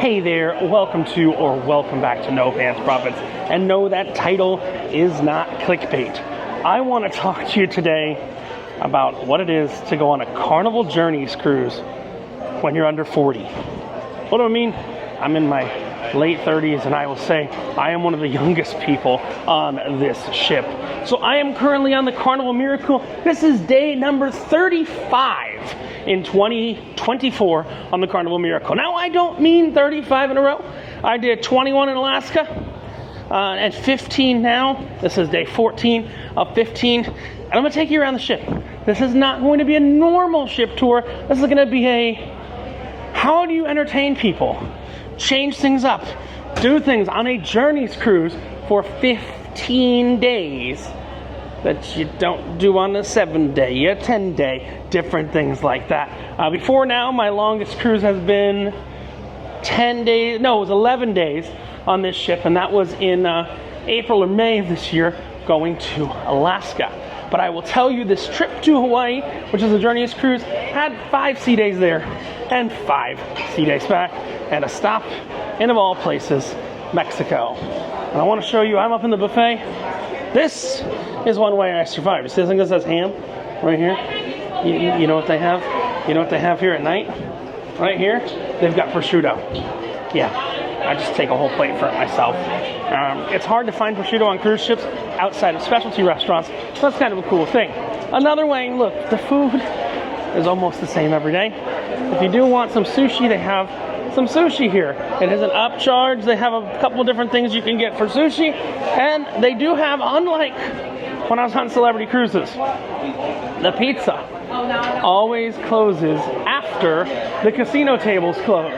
Hey there, welcome to or welcome back to No Pants Profits. And no, that title is not clickbait. I want to talk to you today about what it is to go on a Carnival Journeys cruise when you're under 40. What do I mean? I'm in my late 30s, and I will say I am one of the youngest people on this ship. So I am currently on the Carnival Miracle. This is day number 35 in 2024 on the Carnival Miracle. Now, I don't mean 35 in a row. I did 21 in Alaska and 15 now. This is day 14 of 15. And I'm going to take you around the ship. This is not going to be a normal ship tour. This is going to be a how do you entertain people? Change things up. Do things on a Journeys cruise for 15 days that you don't do on a 7-day, a 10-day, different things like that. Before now, my longest cruise has been 10 days, no, it was 11 days on this ship, and that was in April or May of this year, going to Alaska. But I will tell you, this trip to Hawaii, which is a Journeys cruise, had 5 sea days there and 5 sea days back, and a stop in, of all places, Mexico. And I want to show you, I'm up in the buffet. This is one way I survived. You see this thing that says ham right here? You know what they have? You know what they have here at night? Right here, they've got prosciutto. Yeah, I just take a whole plate for it myself. It's hard to find prosciutto on cruise ships outside of specialty restaurants, so that's kind of a cool thing. Another way, look, the food is almost the same every day. If you do want some sushi, they have some sushi here. It is an upcharge. They have a couple of different things you can get for sushi, and they do have, unlike when I was on Celebrity Cruises, the pizza always closes after the casino tables close.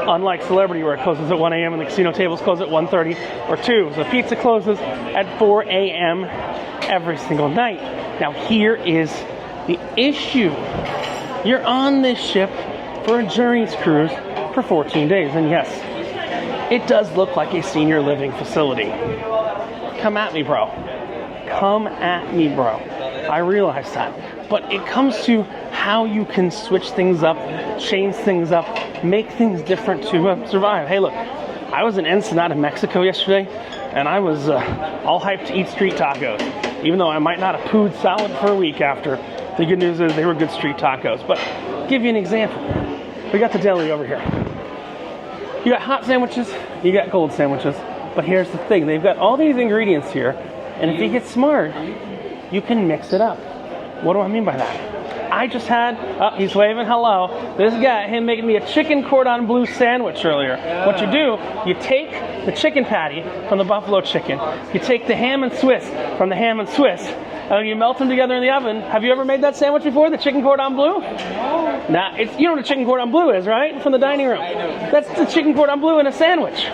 Unlike Celebrity, where it closes at 1 a.m. and the casino tables close at 1:30 or 2. So pizza closes at 4 a.m. every single night. Now here is the issue. You're on this ship for a Journeys cruise for 14 days. And yes, it does look like a senior living facility. Come at me, bro. Come at me, bro. I realize that. But it comes to how you can switch things up, change things up, make things different to survive. Hey, look, I was in Ensenada, Mexico yesterday, and I was all hyped to eat street tacos, even though I might not have pooed solid for a week after. The good news is they were good street tacos. But I'll give you an example. We got the deli over here. You got hot sandwiches, you got cold sandwiches. But here's the thing, they've got all these ingredients here, and if you get smart, you can mix it up. What do I mean by that? I just had, oh, he's waving hello. This guy, him making me a chicken cordon bleu sandwich earlier. What you do, you take the chicken patty from the buffalo chicken, you take the ham and Swiss from the ham and Swiss, and you melt them together in the oven. Have you ever made that sandwich before, the chicken cordon bleu? No. Nah, you know what a chicken cordon bleu is, right? From the dining room. I know. That's the chicken cordon bleu in a sandwich.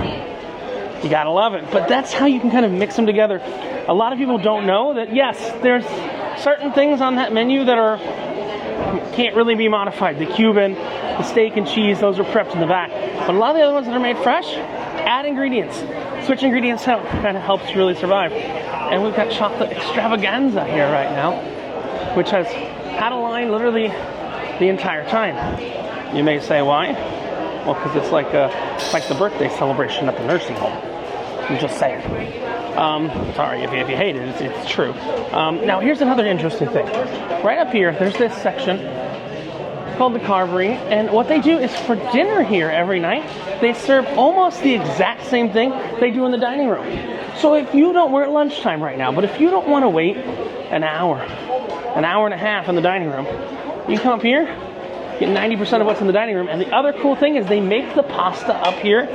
You gotta love it. But that's how you can kind of mix them together. A lot of people don't know that, yes, there's certain things on that menu that can't really be modified. The Cuban, the steak and cheese, those are prepped in the back. But a lot of the other ones that are made fresh, add ingredients. Switch ingredients out kind of helps you really survive. And we've got chocolate extravaganza here right now, which has had a line literally the entire time. You may say, why? Well, because it's like the birthday celebration at the nursing home. I'm just saying. Sorry if you hate it, it's true. Now here's another interesting thing. Right up here, there's this section called the carvery, and what they do is for dinner here every night, they serve almost the exact same thing they do in the dining room. So if you don't, we're at lunchtime right now, but if you don't want to wait an hour and a half in the dining room, you come up here, get 90% of what's in the dining room, and the other cool thing is they make the pasta up here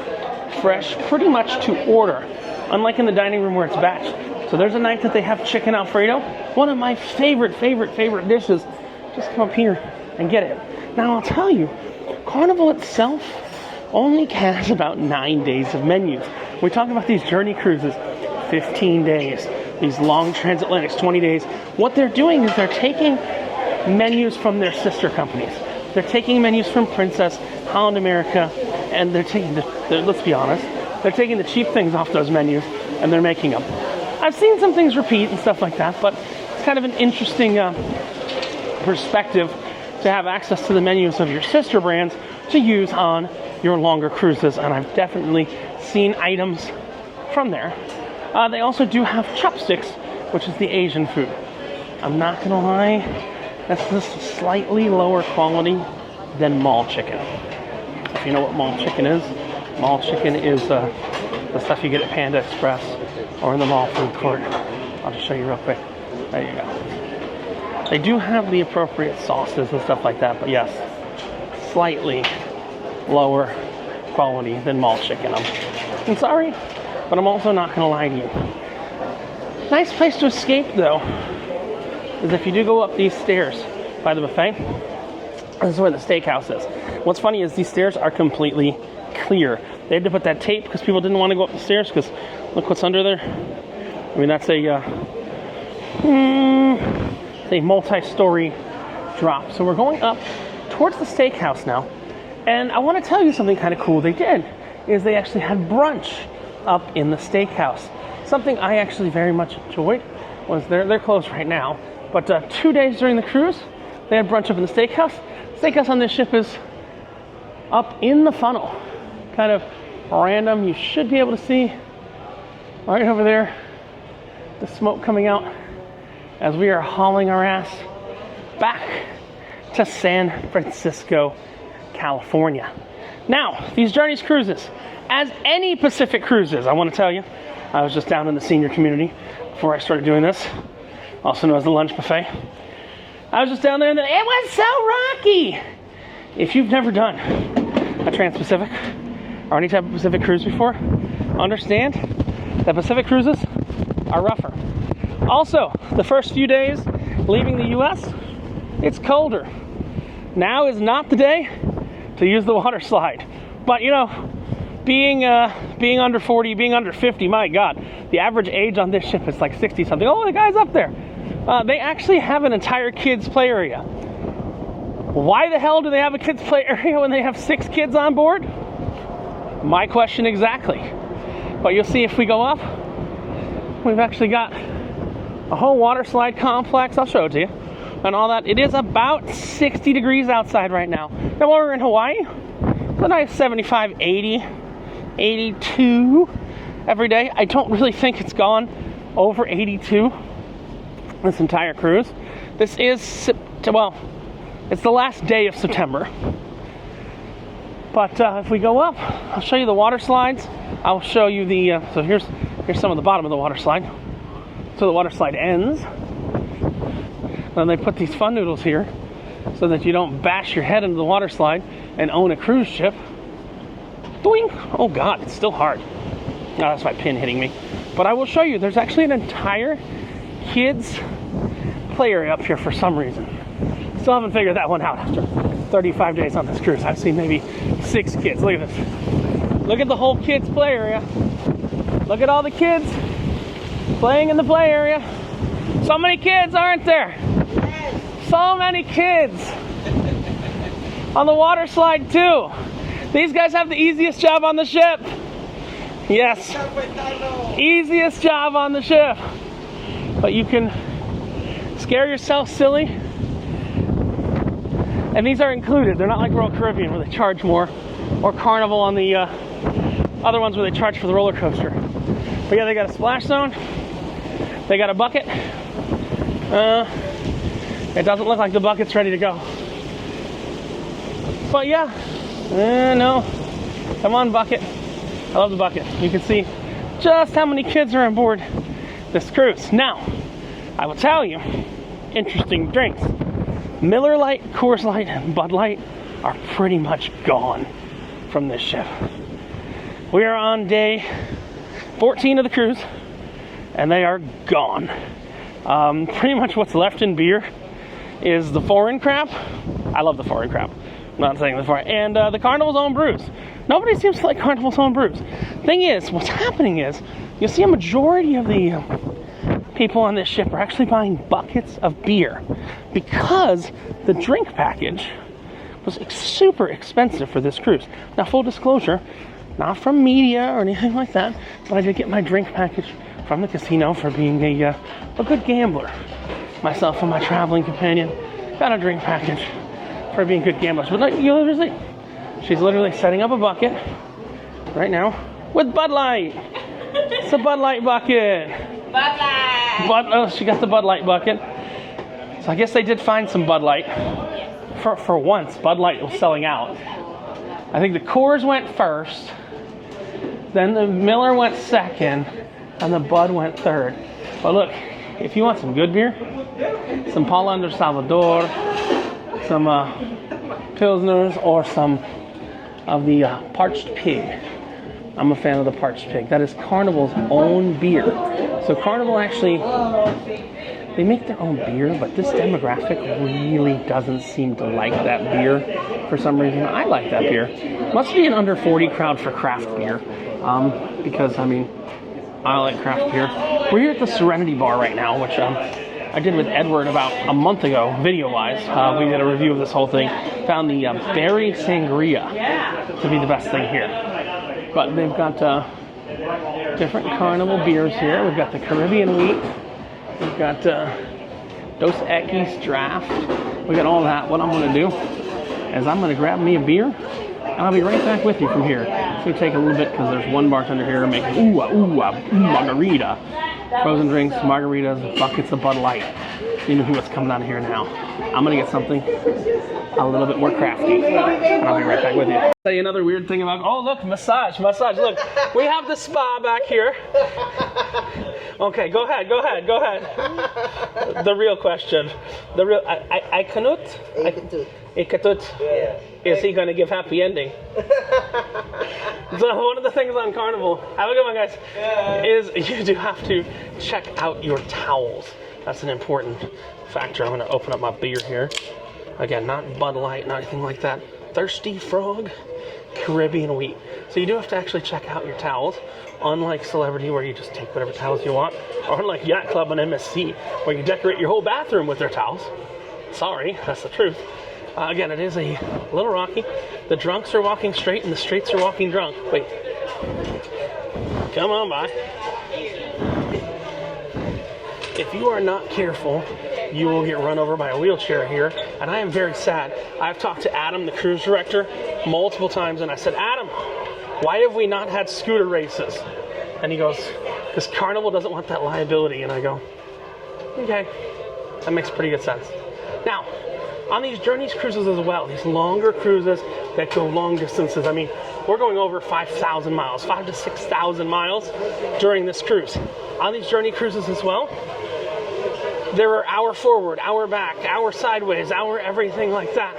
fresh pretty much to order, unlike in the dining room where it's batched. So there's a night that they have chicken Alfredo, one of my favorite dishes. Just come up here and get it. Now I'll tell you, Carnival itself only has about 9 days of menus. We talk about these journey cruises, 15 days, these long transatlantics, 20 days. What they're doing is they're taking menus from their sister companies. They're taking menus from Princess, Holland America, and they're taking let's be honest, they're taking the cheap things off those menus and they're making them. I've seen some things repeat and stuff like that, but it's kind of an interesting perspective to have access to the menus of your sister brands to use on your longer cruises, and I've definitely seen items from there. They also do have chopsticks, which is the Asian food. I'm not gonna lie, that's just slightly lower quality than mall chicken. If you know what mall chicken is the stuff you get at Panda Express or in the mall food court. I'll just show you real quick. There you go. They do have the appropriate sauces and stuff like that, but yes, slightly lower quality than mall chicken. I'm sorry, but I'm also not gonna lie to you. Nice place to escape though is if you do go up these stairs by the buffet. This is where the steakhouse is. What's funny is these stairs are completely clear. They had to put that tape because people didn't want to go up the stairs because look what's under there. I mean, that's a multi-story drop. So we're going up towards the steakhouse now. And I want to tell you something kind of cool they did is they actually had brunch up in the steakhouse. Something I actually very much enjoyed was they're closed right now. But 2 days during the cruise, they had brunch up in the steakhouse. Steakhouse on this ship is up in the funnel. Kind of random. You should be able to see right over there the smoke coming out as we are hauling our ass back to San Francisco, California. Now, these Journeys cruises, as any Pacific cruises, I want to tell you, I was just down in the senior community before I started doing this, also known as the lunch buffet. I was just down there and it was so rocky. If you've never done a Trans-Pacific or any type of Pacific cruise before, understand that Pacific cruises are rougher. Also, the first few days leaving the US, it's colder. Now is not the day to use the water slide. But you know, being under 40, being under 50, my God, the average age on this ship is like 60 something. Oh, the guy's up there. They actually have an entire kids play area. Why the hell do they have a kids play area when they have 6 kids on board? My question exactly. But you'll see if we go up, we've actually got a whole water slide complex. I'll show it to you. And all that. It is about 60 degrees outside right now. Now while we're in Hawaii, it's a nice 75, 80, 82 every day. I don't really think it's gone over 82 this entire cruise. This is, well, it's the last day of September. But if we go up, I'll show you the water slides. I'll show you the, so here's some of the bottom of the water slide. So the water slide ends. Then they put these fun noodles here so that you don't bash your head into the water slide and own a cruise ship. Doing. Oh God, it's still hard. Oh, that's my pin hitting me. But I will show you, there's actually an entire kids play area up here for some reason. Still haven't figured that one out after 35 days on this cruise. I've seen maybe 6 kids. Look at this. Look at the whole kids play area. Look at all the kids playing in the play area. So many kids, aren't there? So many kids on the water slide too. These guys have the easiest job on the ship. Yes, easiest job on the ship. But you can scare yourself silly. And these are included. They're not like Royal Caribbean where they charge more, or Carnival on the other ones where they charge for the roller coaster. But yeah, they got a splash zone. They got a bucket. It doesn't look like the bucket's ready to go. But yeah, no. Come on, bucket. I love the bucket. You can see just how many kids are on board this cruise. Now, I will tell you, interesting drinks. Miller Lite, Coors Light, and Bud Light are pretty much gone from this ship. We are on day 14 of the cruise, and they are gone. Pretty much what's left in beer is the foreign crap. I love the foreign crap. I'm not saying the foreign. And the Carnival's own brews. Nobody seems to like Carnival's own brews. Thing is, what's happening is, you'll see a majority of the people on this ship are actually buying buckets of beer because the drink package was super expensive for this cruise. Now, full disclosure, not from media or anything like that, but I did get my drink package from the casino for being a good gambler. Myself and my traveling companion got a drink package for being good gamblers. But like, you know, She's literally setting up a bucket right now with Bud Light. It's a Bud Light bucket. Bud Light. Oh, she got the Bud Light bucket. So I guess they did find some Bud Light. For once, Bud Light was selling out. I think the Coors went first, then the Miller went second, and the Bud went third. But look, if you want some good beer, some Paula under Salvador, some Pilsners, or some of the Parched Pig. I'm a fan of the Parched Pig. That is Carnival's own beer. So Carnival actually, they make their own beer, but this demographic really doesn't seem to like that beer for some reason. I like that beer. Must be an under 40 crowd for craft beer, because I mean, I like craft beer. We're here at the Serenity Bar right now, which I did with Edward about a month ago, video-wise. We did a review of this whole thing. Found the berry sangria to be the best thing here. But they've got different Carnival beers here. We've got the Caribbean Wheat. We've got Dos Equis Draft. We got all that. What I'm going to do is I'm going to grab me a beer, and I'll be right back with you from here. It's going to take a little bit because there's one bartender here making margarita. Frozen drinks, margaritas, buckets of Bud Light. You know what's coming out of here now. I'm going to get something a little bit more crafty, and I'll be right back with you. I'll tell you another weird thing about, oh look, massage. Look, we have the spa back here. Okay, go ahead. The real question. I can't. Yeah. Is he going to give happy ending? So one of the things on Carnival, have a good one guys, is you do have to check out your towels. That's an important factor. I'm going to open up my beer here. Again, not Bud Light, not anything like that. Thirsty Frog, Caribbean Wheat. So you do have to actually check out your towels. Unlike Celebrity, where you just take whatever towels you want, or unlike Yacht Club and MSC, where you decorate your whole bathroom with their towels. Sorry, that's the truth. Again, it is a little rocky. The drunks are walking straight and the straights are walking drunk. Wait. Come on by. If you are not careful, you will get run over by a wheelchair here. And I am very sad. I've talked to Adam, the cruise director, multiple times, and I said, Adam, why have we not had scooter races? And he goes, because Carnival doesn't want that liability. And I go, okay, that makes pretty good sense. Now, on these Journeys cruises as well, these longer cruises that go long distances. I mean, we're going over 5,000 miles, 5,000 to 6,000 miles during this cruise. On these Journey cruises as well, there are hour forward, hour back, hour sideways, hour everything like that.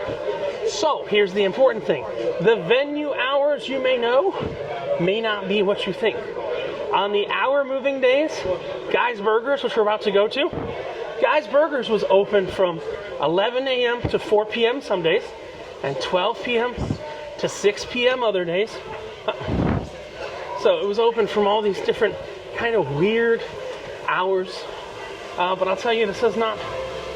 So here's the important thing. The venue hours, you may know, may not be what you think. On the hour moving days, Guy's Burgers, which we're about to go to, Guy's Burgers was open from 11 a.m. to 4 p.m. some days, and 12 p.m. to 6 p.m. other days. So it was open from all these different kind of weird hours. But I'll tell you, this is not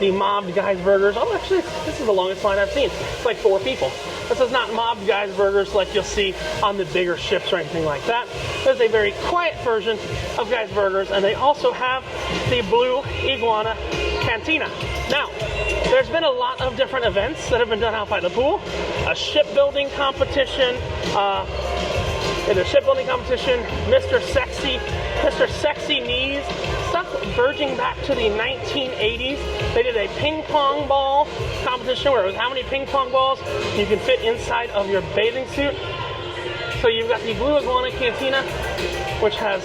the mobbed Guy's Burgers. Oh, actually, this is the longest line I've seen. It's like 4 people. This is not mobbed Guy's Burgers like you'll see on the bigger ships or anything like that. There's a very quiet version of Guy's Burgers, and they also have the Blue Iguana Cantina. Now, there's been a lot of different events that have been done out by the pool. A shipbuilding competition, Mr. Sexy Knees, stuff verging back to the 1980s. They did a ping pong ball competition where it was how many ping pong balls you can fit inside of your bathing suit. So you've got the Blue Iguana Cantina, which has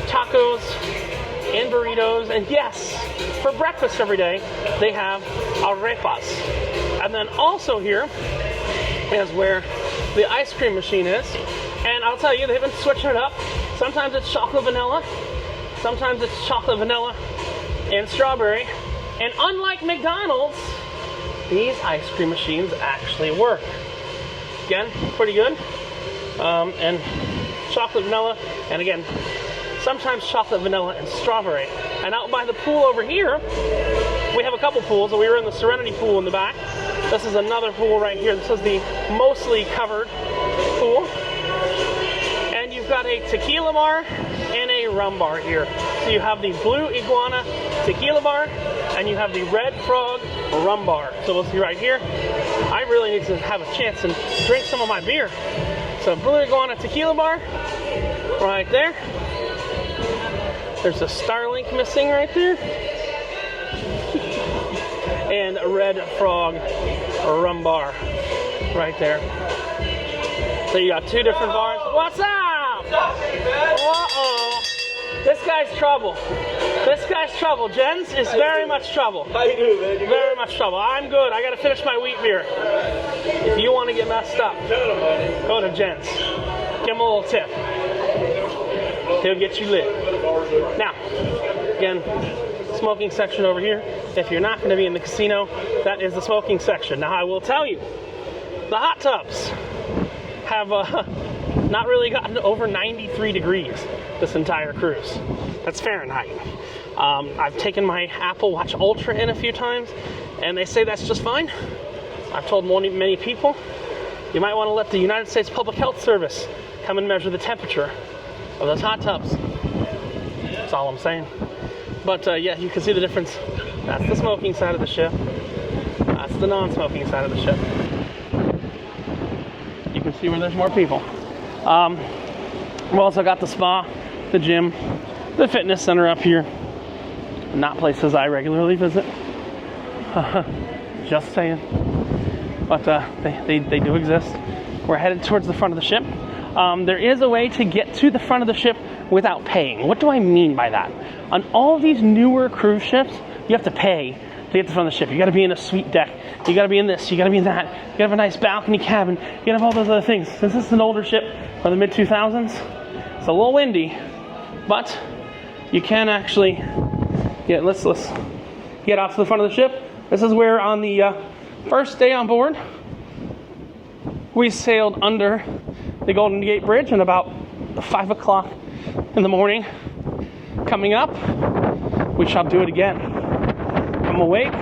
tacos and burritos, and yes, for breakfast every day, they have arepas. And then also here is where the ice cream machine is. And I'll tell you, they've been switching it up. Sometimes it's chocolate vanilla. Sometimes it's chocolate vanilla and strawberry. And unlike McDonald's, these ice cream machines actually work. Again, pretty good. And chocolate vanilla, and again, sometimes chocolate vanilla and strawberry. And out by the pool over here, we have a couple pools. We were in the Serenity pool in the back. This is another pool right here. This is the mostly covered pool. And you've got a tequila bar and a rum bar here. So you have the Blue Iguana tequila bar, and you have the Red Frog rum bar. So we'll see right here. I really need to have a chance and drink some of my beer. So we're gonna go on a tequila bar right there. There's a Starlink missing right there. And a Red Frog rum bar right there. So you got two different bars. What's up? Uh-oh. This guy's trouble. This guy's trouble. Jens is very much trouble. How you doing, man? You very much trouble. I'm good. I gotta finish my wheat beer. If you want to get messed up, go to Jens. Give him a little tip. He'll get you lit. Now, again, smoking section over here. If you're not going to be in the casino, that is the smoking section. Now, I will tell you, the hot tubs have not really gotten over 93 degrees this entire cruise. That's Fahrenheit. I've taken my Apple Watch Ultra in a few times, and they say that's just fine. I've told many people, you might want to let the United States Public Health Service come and measure the temperature of those hot tubs. That's all I'm saying. But yeah, you can see the difference. That's the smoking side of the ship. That's the non-smoking side of the ship. You can see where there's more people. We've also got the spa, the gym, the fitness center up here. Not places I regularly visit. Just saying. But they do exist. We're headed towards the front of the ship. There is a way to get to the front of the ship without paying. What do I mean by that? On all these newer cruise ships, you have to pay to get to the front of the ship. You got to be in a suite deck. You got to be in this. You got to be in that. You got to have a nice balcony cabin. You got to have all those other things. Since this is an older ship from the mid-2000s, it's a little windy, but you can actually let's get out to the front of the ship. This is where on the first day on board, we sailed under the Golden Gate Bridge, and about 5 o'clock in the morning coming up, we shall do it again. I'm awake.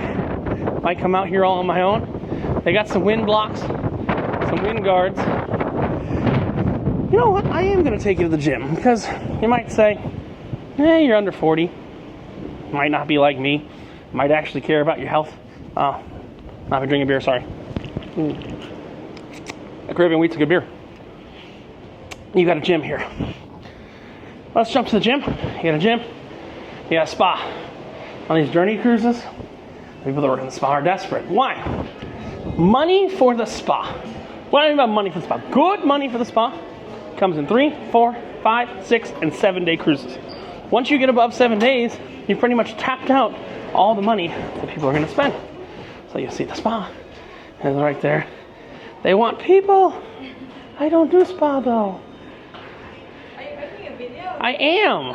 I come out here all on my own. They got some wind blocks, some wind guards. You know what? I am going to take you to the gym, because you might say, you're under 40. Might not be like me. Might actually care about your health. Not been drinking beer, sorry. A Caribbean Wheat's a good beer. You got a gym here. Let's jump to the gym. You got a gym. You got a spa. On these journey cruises, people that work in the spa are desperate. Why? Money for the spa. What do I mean by money for the spa? Good money for the spa comes in 3, 4, 5, 6, and 7 day cruises. Once you get above 7 days, you've pretty much tapped out all the money that people are going to spend. So you see the spa is right there. They want people. I don't do spa though. Are you making a video? I am.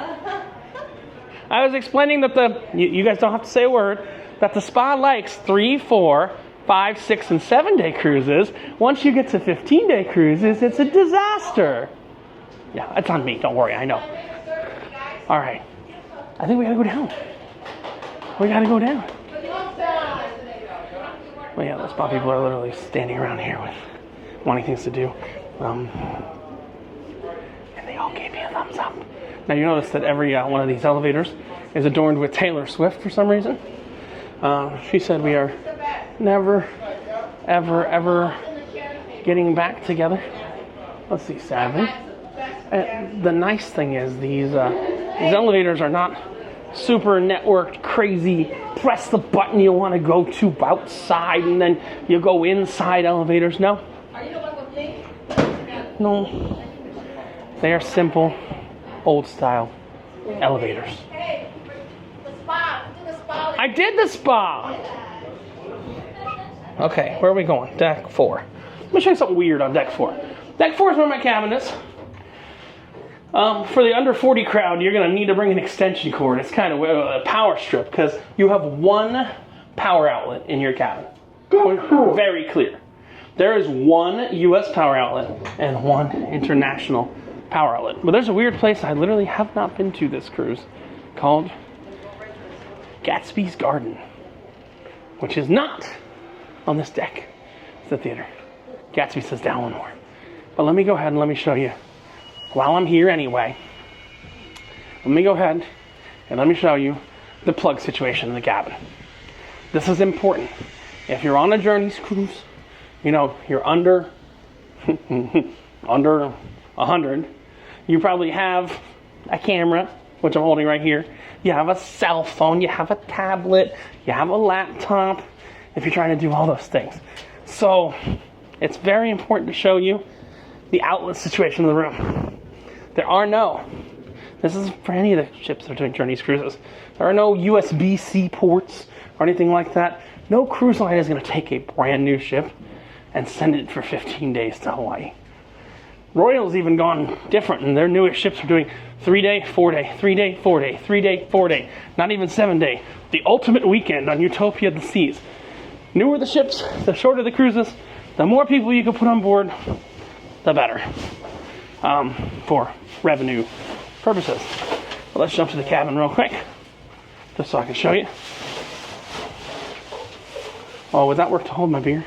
I was explaining that you guys don't have to say a word, that the spa likes 3, 4, 5, 6, and 7 day cruises. Once you get to 15-day cruises, it's a disaster. Yeah, it's on me. Don't worry. I know. All right. I think we gotta go down. We gotta go down. Well, yeah, the spa people are literally standing around here with wanting things to do. And they all gave me a thumbs up. Now you notice that every one of these elevators is adorned with Taylor Swift for some reason. She said we are never, ever getting back together. Let's see, 7. And the nice thing is these elevators are not super networked, crazy, press the button you want to go to outside and then you go inside elevators. No. No. They are simple, old style elevators. I did the spa. Okay, where are we going? Deck 4. Let me show you something weird on deck 4. Deck 4 is where my cabin is. For the under 40 crowd, you're going to need to bring an extension cord. It's kind of a power strip because you have one power outlet in your cabin. Very clear. There is one U.S. power outlet and one international power outlet. But there's a weird place I literally have not been to this cruise called Gatsby's Garden, which is not on this deck. It's the theater. Gatsby says down one more. But let me go ahead and let me show you. While I'm here anyway, let me go ahead and let me show you the plug situation in the cabin. this is important. If you're on a Journeys cruise, you know, you're under 100, you probably have a camera, which I'm holding right here. You have a cell phone, you have a tablet, you have a laptop, if you're trying to do all those things. So it's very important to show you the outlet situation of the room. This is for any of the ships that are doing Journeys cruises, there are no USB-C ports or anything like that. No cruise line is going to take a brand new ship and send it for 15 days to Hawaii. Royal's even gone different, and their newest ships are doing 3-day, 4-day, 3-day, 4-day, 3-day, 4-day, not even 7-day. The ultimate weekend on Utopia of the Seas. Newer the ships, the shorter the cruises, the more people you can put on board, the better, for revenue purposes. But let's jump to the cabin real quick, just so I can show you. Oh, would that work to hold my beer?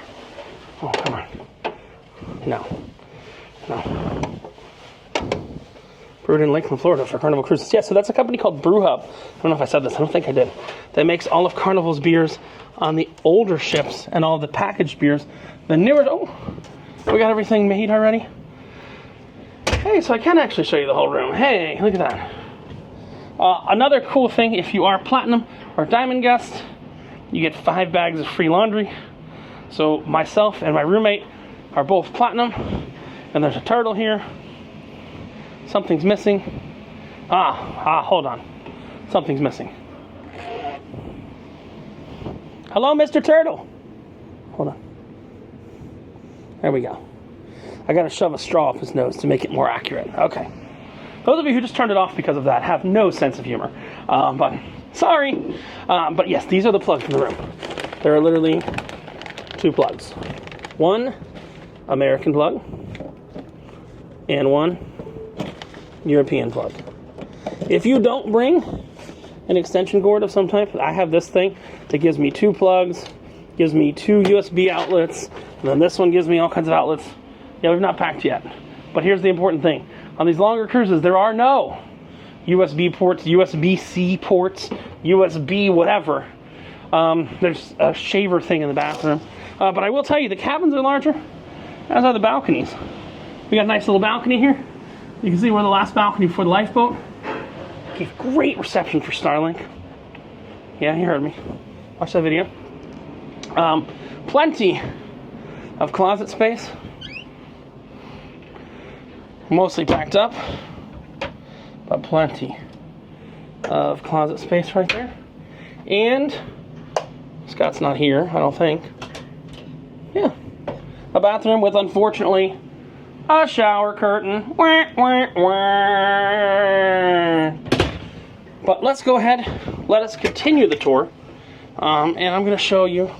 Oh, come on. No. Brewed in Lakeland, Florida for Carnival Cruises. Yeah, so that's a company called Brew Hub. I don't know if I said this. I don't think I did. That makes all of Carnival's beers on the older ships and all of the packaged beers. The newer... Oh, we got everything made already. Hey, so I can actually show you the whole room. Hey, look at that. Another cool thing, if you are Platinum or Diamond guest, you get 5 bags of free laundry. So myself and my roommate are both Platinum. And there's a turtle here. Something's missing. Hold on. Something's missing. Hello, Mr. Turtle. Hold on. There we go. I gotta shove a straw up his nose to make it more accurate. Okay. Those of you who just turned it off because of that have no sense of humor. But sorry. But yes, these are the plugs in the room. There are literally 2 plugs. One American plug and one European plug. If you don't bring an extension cord of some type, I have this thing that gives me 2 plugs, gives me 2 USB outlets, and then this one gives me all kinds of outlets. Yeah, we've not packed yet. But here's the important thing. On these longer cruises, there are no USB ports, USB-C ports, USB whatever. There's a shaver thing in the bathroom. But I will tell you, the cabins are larger, as are the balconies. We got a nice little balcony here. You can see we're the last balcony before the lifeboat. Gave great reception for Starlink. Yeah, you heard me. Watch that video. Plenty of closet space. Mostly packed up, but plenty of closet space right there. And Scott's not here, I don't think. Yeah, a bathroom with, unfortunately, a shower curtain. Wah, wah, wah. But let's go ahead, let us continue the tour. And I'm going to show you,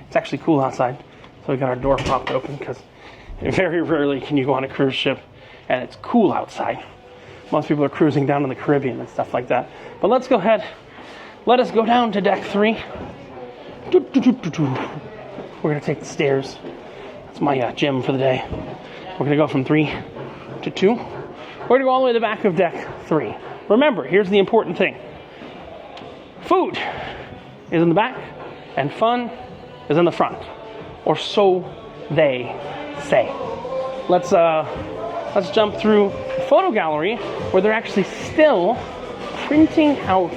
it's actually cool outside. So we got our door propped open because very rarely can you go on a cruise ship and it's cool outside. Most people are cruising down in the Caribbean and stuff like that. But let's go ahead, let us go down to deck 3. We're going to take the stairs. That's my gym for the day. We're going to go from 3 to 2. We're going to go all the way to the back of deck 3. Remember, here's the important thing. Food is in the back and fun is in the front. Or so they say. Let's jump through the photo gallery where they're actually still printing out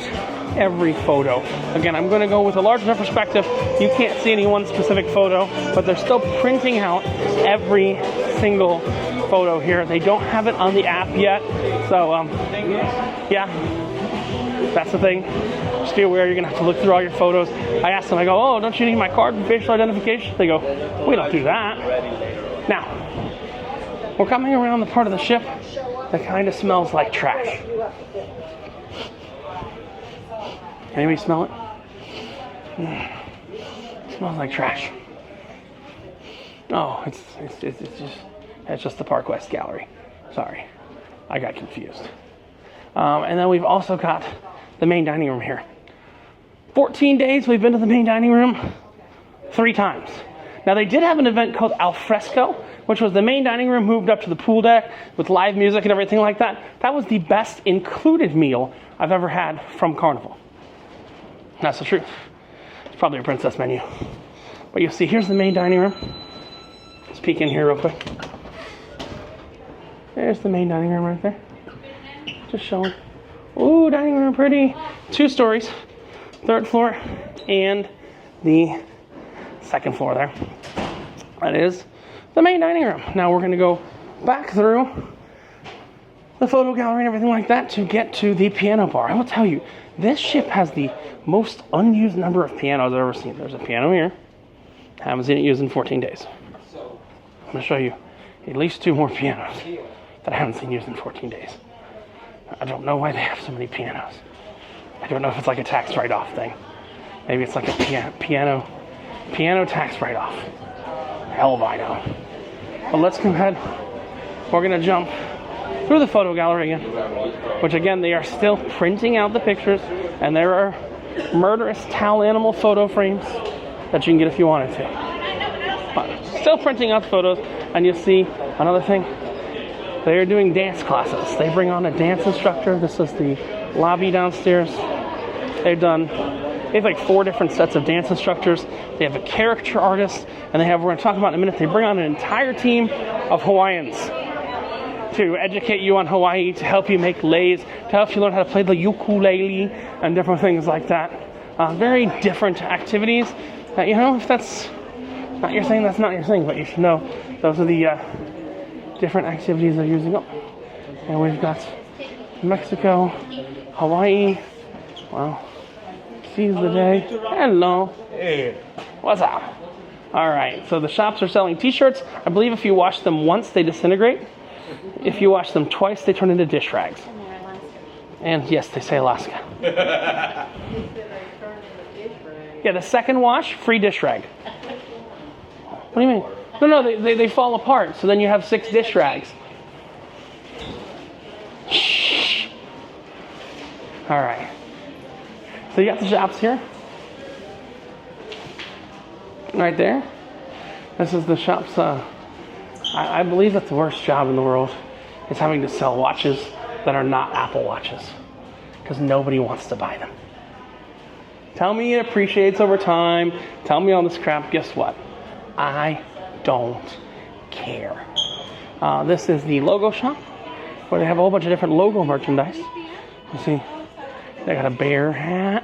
every photo. Again, I'm going to go with a larger perspective. You can't see any one specific photo, but they're still printing out every single photo here. They don't have it on the app yet, so yeah, that's the thing. Just be aware you're going to have to look through all your photos. I asked them, I go, oh, don't you need my card for facial identification? They go, we don't do that. Now, we're coming around the part of the ship that kind of smells like trash. Anybody smell it? It smells like trash. Oh, it's just the Park West Gallery. Sorry, I got confused. And then we've also got the main dining room here. 14 days we've been to the main dining room 3 times. Now they did have an event called Al Fresco, which was the main dining room moved up to the pool deck with live music and everything like that. That was the best included meal I've ever had from Carnival. That's the truth. probably a princess menu. But you'll see, here's the main dining room. Let's peek in here real quick. There's the main dining room right there. Just showing. Ooh, dining room pretty. 2 stories. 3rd floor and the 2nd floor there. That is the main dining room. Now we're going to go back through the photo gallery and everything like that to get to the piano bar. I will tell you, this ship has the most unused number of pianos I've ever seen. There's a piano here. Haven't seen it used in 14 days. I'm going to show you at least 2 more pianos that I haven't seen used in 14 days. I don't know why they have so many pianos. I don't know if it's like a tax write-off thing. Maybe it's like a piano tax write-off. Hell if I know. But let's go ahead. We're going to jump through the photo gallery again, which again, they are still printing out the pictures, and there are murderous towel animal photo frames that you can get if you wanted to. But still printing out the photos, and you'll see another thing. They are doing dance classes. They bring on a dance instructor. This is the lobby downstairs. They have like 4 different sets of dance instructors. They have a caricature artist, and we're going to talk about in a minute, they bring on an entire team of Hawaiians to educate you on Hawaii, to help you make leis, to help you learn how to play the ukulele and different things like that. Very different activities. If that's not your thing, that's not your thing, but you should know those are the different activities they're using up. And we've got Mexico, Hawaii. Wow. Seize the day. Hello. Hey. What's up? Alright, so the shops are selling t-shirts. I believe if you wash them once, they disintegrate. If you wash them twice, they turn into dish rags. And yes, they say Alaska. Yeah, the second wash, free dish rag. What do you mean? No, they fall apart, so then you have 6 dish rags. Shh. Alright. So you got the shops here. Right there. This is the shops. I believe that the worst job in the world is having to sell watches that are not Apple watches. Because nobody wants to buy them. Tell me it appreciates over time. Tell me all this crap. Guess what? I don't care. This is the logo shop, where they have a whole bunch of different logo merchandise. You see, they got a bear hat.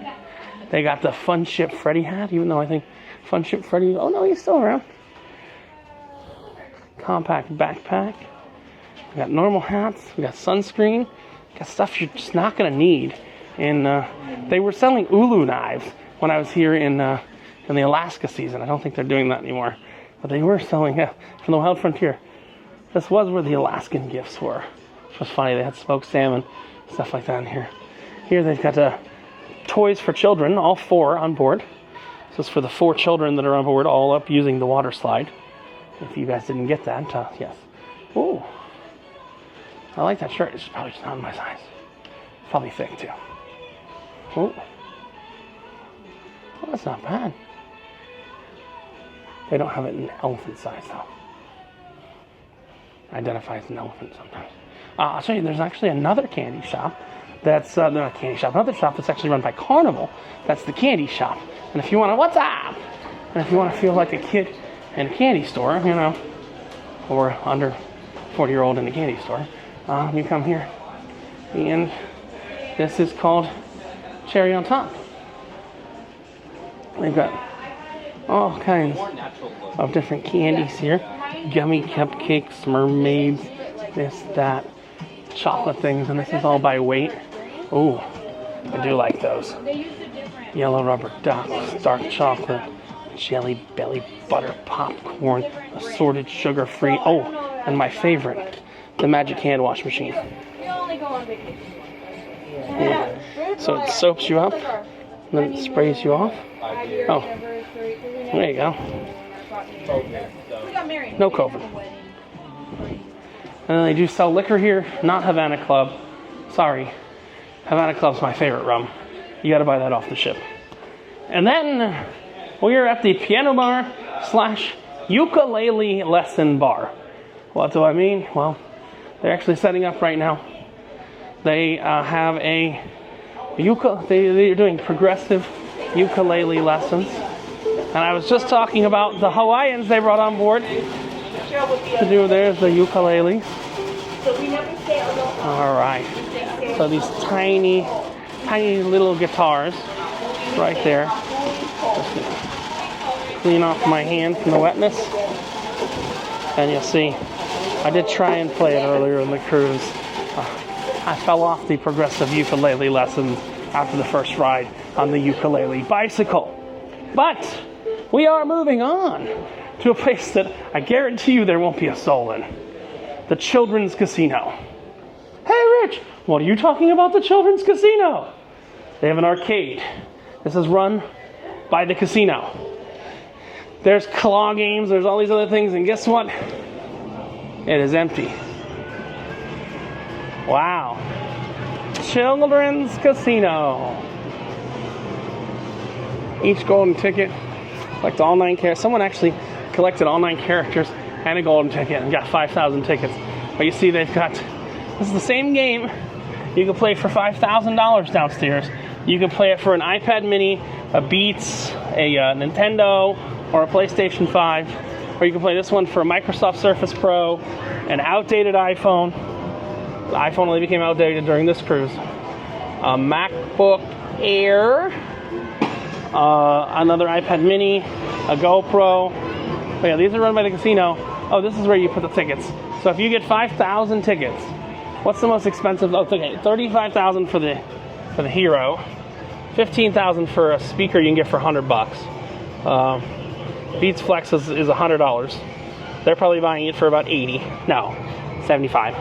They got the Fun Ship Freddy hat, even though I think Fun Ship Freddy, oh no, he's still around. Compact backpack. We got normal hats. We got sunscreen. We got stuff you're just not going to need. And they were selling ulu knives when I was here in the Alaska season. I don't think they're doing that anymore. But they were selling, from the Wild Frontier. This was where the Alaskan gifts were. Which was funny. They had smoked salmon, stuff like that in here. Here they've got toys for children, all 4 on board. So it's for the 4 children that are on board, all up using the water slide. If you guys didn't get that, yes. Ooh. I like that shirt. It's probably just not my size. It's probably thick too. Ooh. Well, that's not bad. They don't have it in elephant size though. Identify as an elephant sometimes. I'll show you, there's actually another candy shop that's, not a candy shop, another shop that's actually run by Carnival. That's the candy shop. And if you want to, what's up? And if you want to feel like a kid in a candy store, or under 40-year-old in a candy store, you come here. And this is called Cherry on Top. They've got all kinds of different candies here. Gummy cupcakes, mermaids, this, that, chocolate things, and this is all by weight. Ooh, I do like those. Yellow rubber ducks, dark chocolate, jelly belly butter popcorn, assorted sugar-free. Oh, and my favorite, the magic hand wash machine. Yeah. So it soaps you up, and then it sprays you off. Oh, there you go. No COVID. And then they do sell liquor here, not Havana Club. Sorry, Havana Club's my favorite rum. You gotta buy that off the ship. And then we're at the piano bar / ukulele lesson bar. What do I mean? Well, they're actually setting up right now. They have they're doing progressive ukulele lessons. And I was just talking about the Hawaiians they brought on board to do. There's the ukulele. All right. So these tiny little guitars right there. Just clean off my hand from the wetness. And you'll see, I did try and play it earlier in the cruise. I fell off the progressive ukulele lessons after the first ride on the ukulele bicycle. But we are moving on to a place that I guarantee you there won't be a soul in. The Children's Casino. Hey Rich, what are you talking about the Children's Casino? They have an arcade. This is run by the casino. There's claw games, there's all these other things, and guess what? It is empty. Wow. Children's Casino. Each golden ticket, collect all 9 characters. Someone actually collected all 9 characters and a golden ticket and got 5,000 tickets. But you see they've got, this is the same game. You can play for $5,000 downstairs. You can play it for an iPad mini, a Beats, a Nintendo, or a PlayStation 5. Or you can play this one for a Microsoft Surface Pro, an outdated iPhone. The iPhone only became outdated during this cruise. A MacBook Air, another iPad mini, a GoPro. But yeah, these are run by the casino. Oh, this is where you put the tickets. So if you get 5,000 tickets, what's the most expensive? Oh, okay, 35,000 for the Hero, 15,000 for a speaker you can get for $100. Beats Flex is $100. They're probably buying it for about 80. No, 75.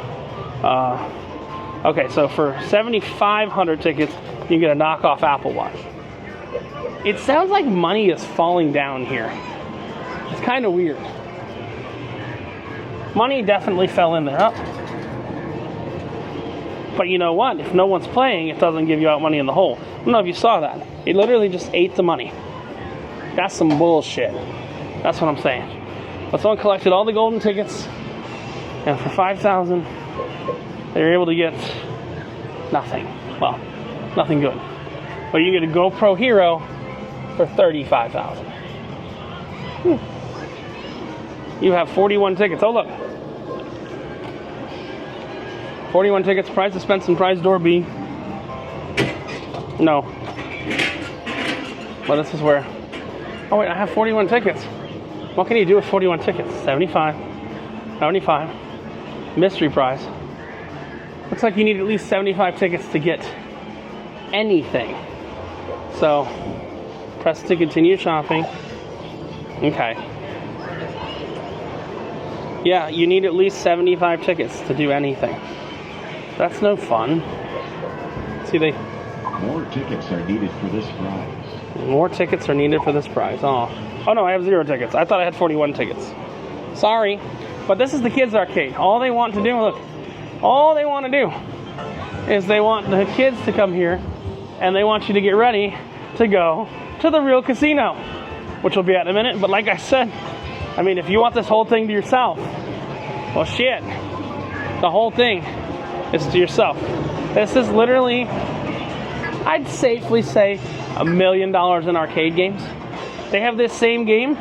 Okay, so for 7,500 tickets, you get a knockoff Apple Watch. It sounds like money is falling down here. It's kind of weird. Money definitely fell in there. Oh. But you know what? If no one's playing, it doesn't give you out money in the hole. I don't know if you saw that. It literally just ate the money. That's some bullshit. That's what I'm saying. But someone collected all the golden tickets, and for 5,000, they were able to get nothing. Well, nothing good. But you get a GoPro Hero for 35,000. You have 41 tickets. Oh look, 41 tickets. Prize dispense and prize door B. No. But this is where. Oh wait, I have 41 tickets. What can you do with 41 tickets? 75, 75. Mystery prize. Looks like you need at least 75 tickets to get anything. So, press to continue shopping. Okay. Yeah, you need at least 75 tickets to do anything. That's no fun. See, More tickets are needed for this prize. More tickets are needed for this prize. Oh no, I have 0 tickets. I thought I had 41 tickets. Sorry. But this is the kids' arcade. All they want to do, look, all they want to do is they want the kids to come here and they want you to get ready to go to the real casino, which we'll be at in a minute. But like I said, I mean, if you want this whole thing to yourself, well, shit. The whole thing is to yourself. This is literally, I'd safely say, $1 million in arcade games. They have this same game,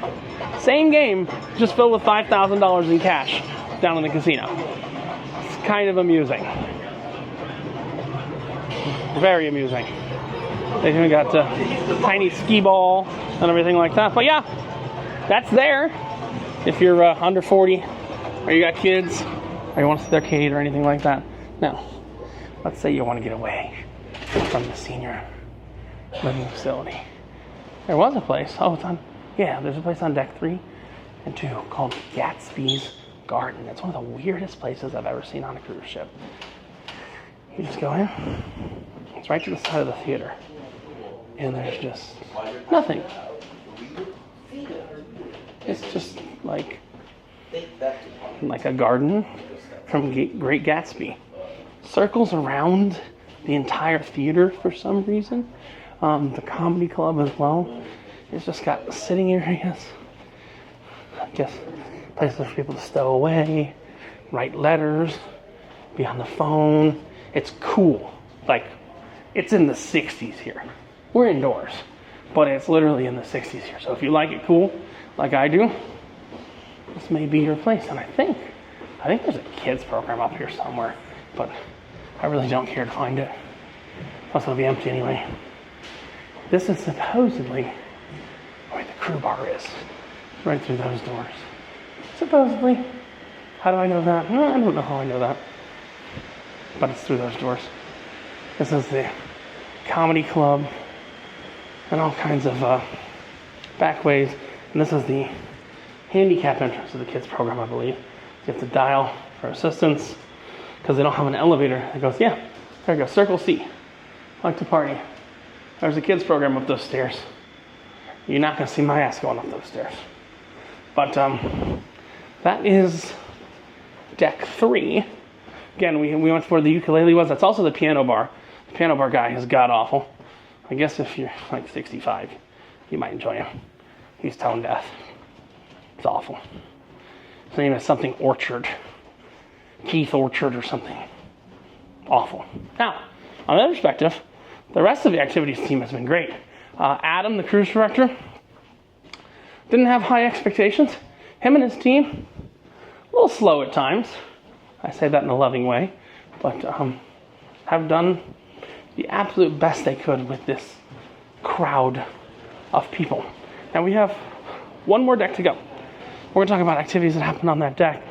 just filled with $5,000 in cash down in the casino. It's kind of amusing. Very amusing. They even got the tiny skee ball and everything like that. But yeah, that's there. If you're under 40, or you got kids, or you want to see the arcade or anything like that. Now, let's say you want to get away from the senior living facility. There was a place. Oh, there's a place on deck 3 and 2 called Gatsby's Garden. It's one of the weirdest places I've ever seen on a cruise ship. You just go in. It's right to the side of the theater. And there's just nothing. It's just like a garden from Great Gatsby. Circles around the entire theater for some reason. The comedy club as well. It's just got sitting areas. I guess places for people to stow away, write letters, be on the phone. It's cool. Like, it's in the 60s here. We're indoors. but it's literally in the 60s here. So if you like it cool, like I do, this may be your place. And I think there's a kids program up here somewhere, but I really don't care to find it. Plus it'll be empty anyway. This is supposedly where the crew bar is. Right through those doors. Supposedly. How do I know that? No, I don't know how I know that. But it's through those doors. This is the comedy club and all kinds of back ways. And this is the handicap entrance to the kids program, I believe. You have to dial for assistance because they don't have an elevator. It goes, yeah, there you go, circle C. Like to party. There's a kids program up those stairs. You're not going to see my ass going up those stairs. But that is deck 3. Again, we went to where the ukulele was. That's also the piano bar. The piano bar guy is god-awful. I guess if you're like 65, you might enjoy him. He's tone deaf. It's awful. His name is something Orchard. Keith Orchard or something. Awful. Now, on the other perspective, the rest of the activities team has been great. Adam, the cruise director, didn't have high expectations. Him and his team, a little slow at times. I say that in a loving way, but have done the absolute best they could with this crowd of people. Now we have one more deck to go. We're going to talk about activities that happen on that deck.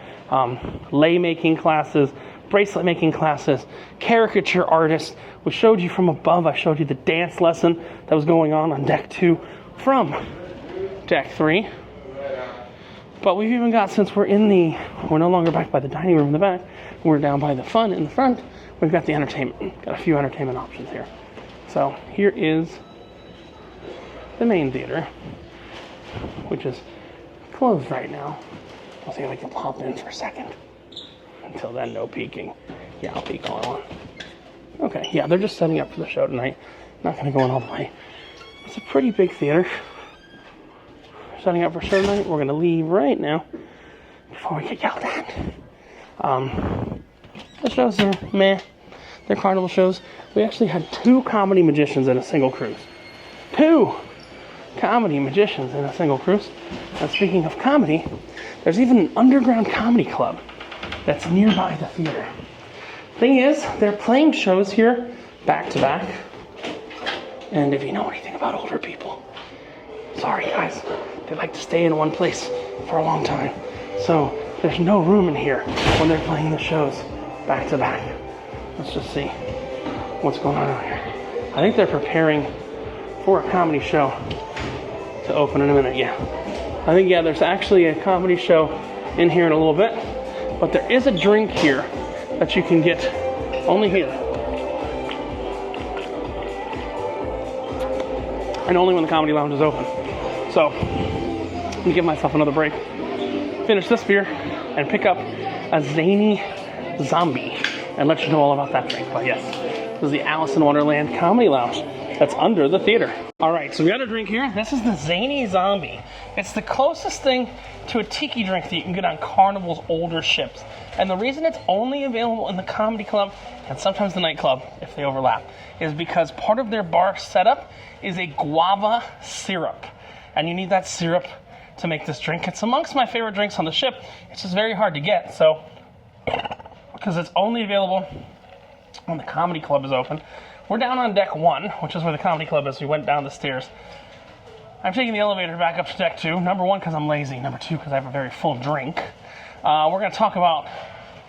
Lei making classes, bracelet making classes, caricature artists. We showed you from above, I showed you the dance lesson that was going on deck 2 from deck 3. But we've even got, since we're no longer back by the dining room in the back, we're down by the fun in the front, we've got the entertainment. Got a few entertainment options here. So here is the main theater, which is closed right now. I'll see if I can pop in for a second. Until then, no peeking. Yeah, I'll peek all I want. Okay, yeah, they're just setting up for the show tonight. Not going to go in all the way. It's a pretty big theater. Setting up for show tonight. We're going to leave right now before we get yelled at. The shows are meh. They're carnival shows. We actually had 2 comedy magicians in a single cruise. 2 comedy magicians in a single cruise. And speaking of comedy, there's even an underground comedy club that's nearby the theater. Thing is, they're playing shows here back to back. And if you know anything about older people, sorry guys, they like to stay in one place for a long time. So there's no room in here when they're playing the shows back to back. Let's just see what's going on out here. I think they're preparing for a comedy show to open in a minute. Yeah, I think, yeah, there's actually a comedy show in here in a little bit. But there is a drink here that you can get only here. And only when the comedy lounge is open. So, let me give myself another break. Finish this beer and pick up a zany zombie and let you know all about that drink. But yes, this is the Alice in Wonderland Comedy Lounge that's under the theater. All right, so we got a drink here. This is the Zany Zombie. It's the closest thing to a tiki drink that you can get on Carnival's older ships. And the reason it's only available in the comedy club and sometimes the nightclub, if they overlap, is because part of their bar setup is a guava syrup. And you need that syrup to make this drink. It's amongst my favorite drinks on the ship. It's just very hard to get, so because it's only available when the comedy club is open. We're down on deck 1, which is where the comedy club is. We went down the stairs. I'm taking the elevator back up to deck 2. Number 1, because I'm lazy. Number 2, because I have a very full drink. We're going to talk about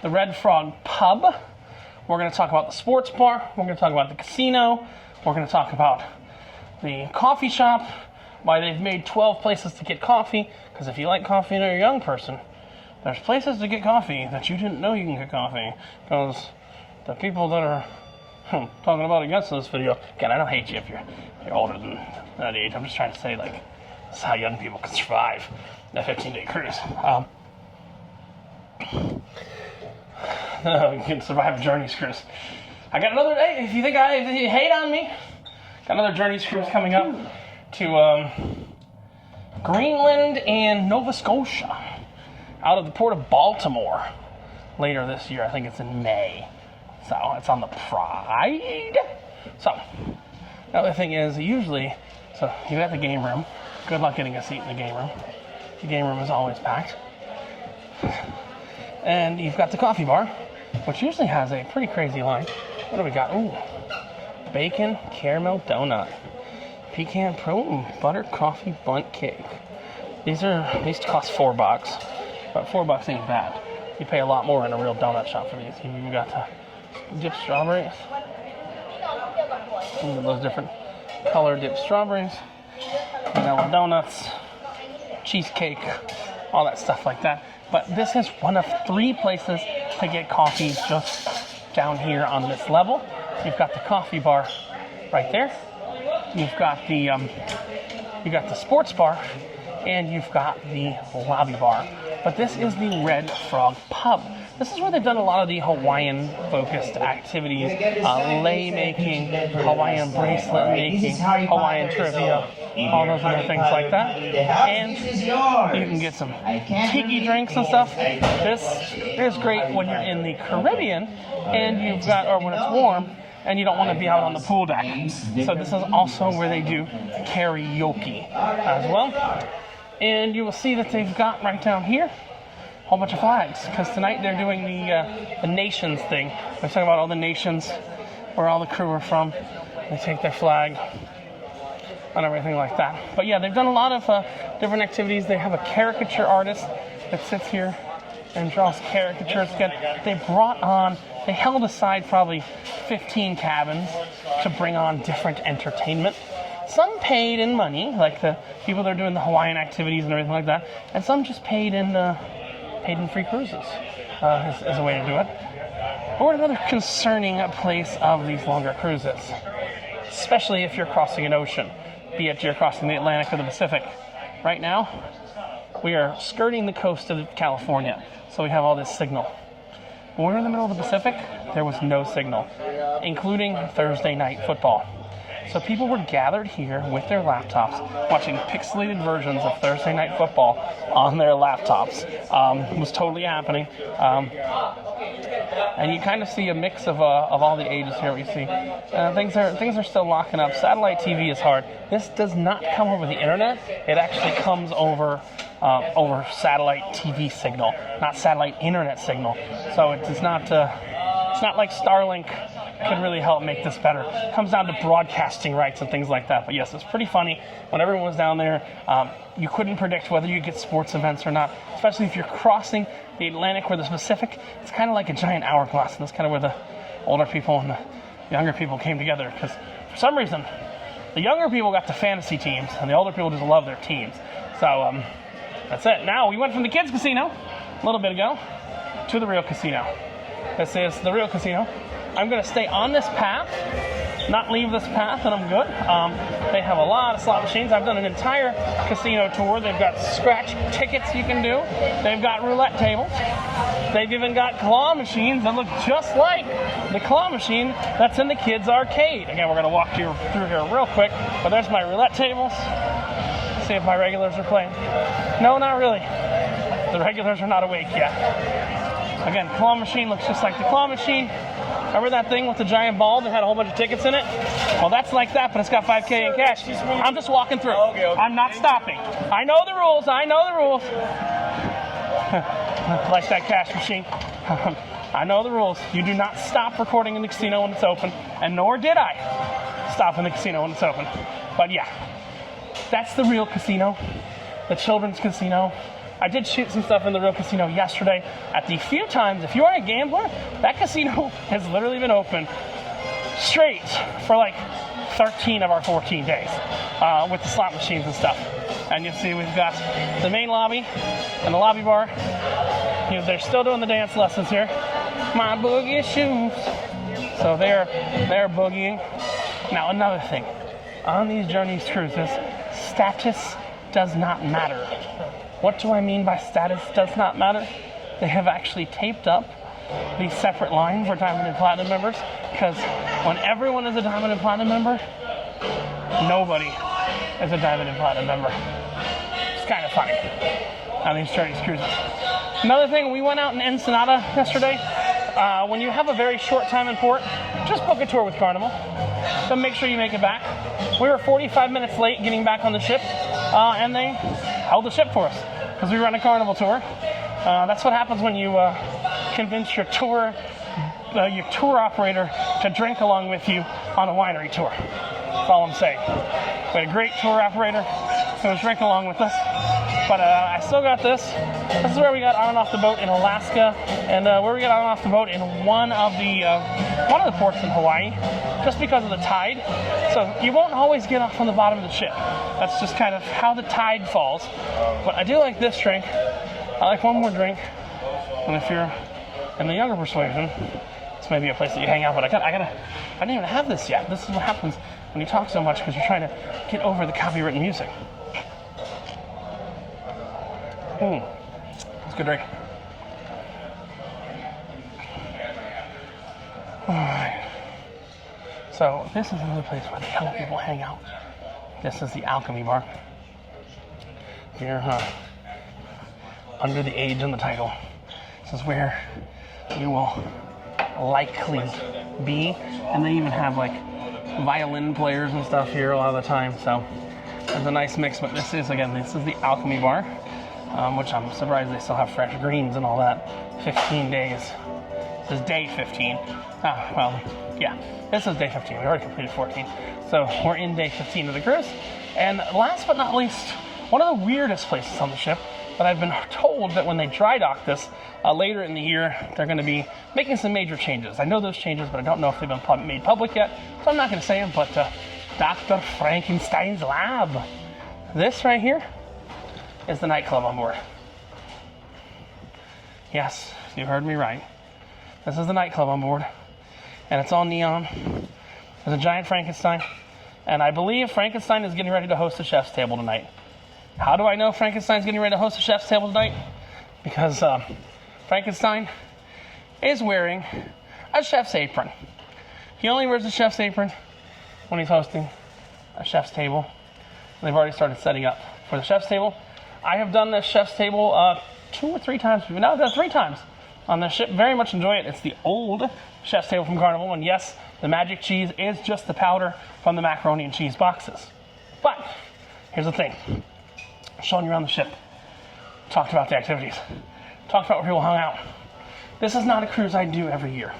the Red Frog Pub. We're going to talk about the sports bar. We're going to talk about the casino. We're going to talk about the coffee shop, why they've made 12 places to get coffee. Because if you like coffee and you're a young person, there's places to get coffee that you didn't know you can get coffee. Because the people that are talking about against this video, again, I don't hate you if you're older than that age. I'm just trying to say, like, this is how young people can survive a 15-day cruise. You can survive a Journeys cruise. I got another, hey, if you hate on me, got another Journeys cruise coming up to Greenland and Nova Scotia out of the port of Baltimore later this year. I think it's in May. So it's on the Pride. So the other thing is, usually So you got the game room. Good luck getting a seat in the game room. The game room is always packed. And you've got the coffee bar, which usually has a pretty crazy line. What do we got? Ooh, bacon caramel donut, pecan butter coffee bundt cake. These cost $4, but $4 ain't bad. You pay a lot more in a real donut shop for these. You've got the dipped strawberries. Those different color dipped strawberries, vanilla donuts, cheesecake, all that stuff like that. But this is one of 3 places to get coffee just down here on this level. You've got the coffee bar right there. You've got the sports bar, and you've got the lobby bar. But this is the Red Frog Pub. This is where they've done a lot of the Hawaiian-focused activities, lei making, Hawaiian bracelet making, Hawaiian trivia, all those other things like that. And you can get some tiki drinks and stuff. This is great when you're in the Caribbean and or when it's warm and you don't want to be out on the pool deck. So this is also where they do karaoke as well. And you will see that they've got right down here a whole bunch of flags, because tonight they're doing the nations thing. They're talking about all the nations, where all the crew are from. They take their flag and everything like that. But yeah, they've done a lot of different activities. They have a caricature artist that sits here and draws caricatures. They held aside probably 15 cabins to bring on different entertainment. Some paid in money, like the people that are doing the Hawaiian activities and everything like that, and some just paid in free cruises is a way to do it. Or another concerning place of these longer cruises, especially if you're crossing an ocean, be it you're crossing the Atlantic or the Pacific. Right now, we are skirting the coast of California, so we have all this signal. When we were in the middle of the Pacific, there was no signal, including Thursday night football. So people were gathered here with their laptops, watching pixelated versions of Thursday Night Football on their laptops. It was totally happening. And you kind of see a mix of all the ages here. We see things are still locking up. Satellite TV is hard. This does not come over the internet. It actually comes over satellite TV signal, not satellite internet signal. So it's not like Starlink could really help make this better. It comes down to broadcasting rights and things like that. But yes, it's pretty funny. When everyone was down there, you couldn't predict whether you get sports events or not, especially if you're crossing the Atlantic or the Pacific. It's kind of like a giant hourglass, and that's kind of where the older people and the younger people came together, because for some reason, the younger people got the fantasy teams, and the older people just love their teams. So that's it. Now, we went from the kids' casino a little bit ago to the real casino. This is the real casino. I'm going to stay on this path, not leave this path, and I'm good. They have a lot of slot machines. I've done an entire casino tour. They've got scratch tickets you can do. They've got roulette tables. They've even got claw machines that look just like the claw machine that's in the kids' arcade. Again, we're going to walk you through here real quick, but there's my roulette tables. See if my regulars are playing. No, not really. The regulars are not awake yet. Again, claw machine looks just like the claw machine. Remember that thing with the giant ball that had a whole bunch of tickets in it? Well, that's like that, but it's got $5K in cash. I'm just walking through. Okay. I'm not stopping. I know the rules. Like that cash machine. I know the rules. You do not stop recording in the casino when it's open, and nor did I stop in the casino when it's open. But yeah, that's the real casino, the children's casino. I did shoot some stuff in the real casino yesterday. At the few times, if you are a gambler, that casino has literally been open straight for like 13 of our 14 days with the slot machines and stuff. And you'll see we've got the main lobby and the lobby bar. You know, they're still doing the dance lessons here. My boogie shoes. So they're boogieing. Now another thing, on these Journeys cruises, status does not matter. What do I mean by status does not matter? They have actually taped up these separate lines for Diamond and Platinum members, because when everyone is a Diamond and Platinum member, nobody is a Diamond and Platinum member. It's kind of funny on these Journeys cruises. Another thing, we went out in Ensenada yesterday. When you have a very short time in port, just book a tour with Carnival. to make sure you make it back. We were 45 minutes late getting back on the ship, and they held the ship for us because we run a Carnival tour. That's what happens when you convince your tour operator to drink along with you on a winery tour. That's all I'm saying. We had a great tour operator who was drinking along with us. But I still got this. This is where we got on and off the boat in Alaska, and where we got on and off the boat in one of the ports in Hawaii, just because of the tide. So you won't always get off on the bottom of the ship. That's just kind of how the tide falls. But I do like this drink. I like one more drink. And if you're in the younger persuasion, this may be a place that you hang out. But I didn't even have this yet. This is what happens when you talk so much because you're trying to get over the copywritten music. It's a good drink. Alright. So, this is another place where the young people hang out. This is the Alchemy Bar. Here, under the age in the title. This is where you will likely be. And they even have like violin players and stuff here a lot of the time. So, there's a nice mix. But this is the Alchemy Bar. Which I'm surprised they still have fresh greens and all that. 15 days. This is day 15. This is day 15. We already completed 14. So we're in day 15 of the cruise. And last but not least, one of the weirdest places on the ship, but I've been told that when they dry dock this later in the year, they're going to be making some major changes. I know those changes, but I don't know if they've been made public yet. So I'm not going to say them, but Dr. Frankenstein's lab. This right here is the nightclub on board. Yes, you heard me right. This is the nightclub on board, and it's all neon. There's a giant Frankenstein, and I believe Frankenstein is getting ready to host a chef's table tonight. How do I know Frankenstein's getting ready to host a chef's table tonight? Because Frankenstein is wearing a chef's apron. He only wears a chef's apron when he's hosting a chef's table. And they've already started setting up for the chef's table. I have done this chef's table 2 or 3 times. No, I've done it 3 times on this ship. Very much enjoy it. It's the old chef's table from Carnival. And yes, the magic cheese is just the powder from the macaroni and cheese boxes. But here's the thing. Showing you around the ship. Talked about the activities. Talked about where people hung out. This is not a cruise I do every year.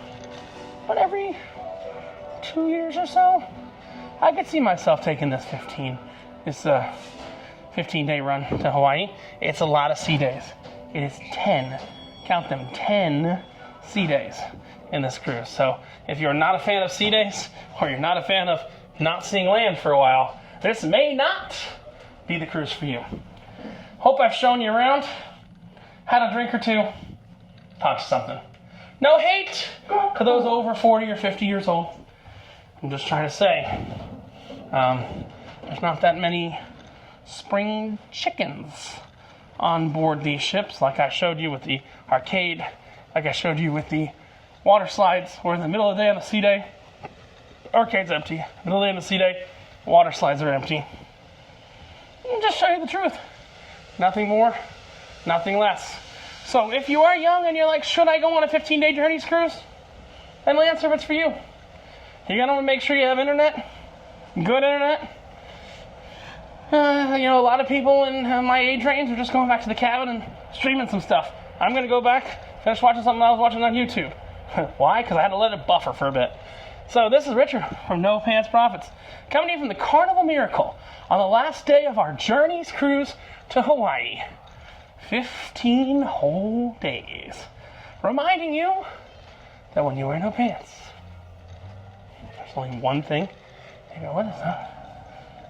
But every 2 years or so, I could see myself taking this 15-day run to Hawaii. It's a lot of sea days. It is 10, count them, 10 sea days in this cruise. So if you're not a fan of sea days, or you're not a fan of not seeing land for a while, this may not be the cruise for you. Hope I've shown you around, had a drink or two, taught you something. No hate to those over 40 or 50 years old. I'm just trying to say, there's not that many spring chickens on board these ships, like I showed you with the arcade, like I showed you with the water slides. We're in the middle of the day on a sea day. Arcade's empty. Middle of the day on a sea day, water slides are empty. I'll just show you the truth. Nothing more, nothing less. So if you are young and you're like, should I go on a 15-day Journeys cruise? Then the answer is for you. You're going to make sure you have internet, good internet. A lot of people in my age range are just going back to the cabin and streaming some stuff. I'm going to go back, finish watching something I was watching on YouTube. Why? Because I had to let it buffer for a bit. So this is Richard from No Pants Profits, coming to you from the Carnival Miracle on the last day of our Journeys cruise to Hawaii. 15 whole days. Reminding you that when you wear no pants, there's only one thing. You go, what is that?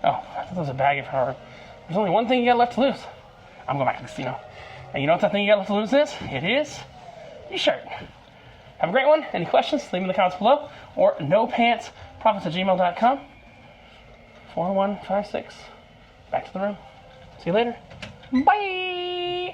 Oh, I thought there was a bag in front of her. There's only one thing you got left to lose. I'm going back to the casino. And you know what that thing you got left to lose is? It is your shirt. Have a great one. Any questions? Leave them in the comments below. Or nopantsprofits@gmail.com. 4156. Back to the room. See you later. Bye.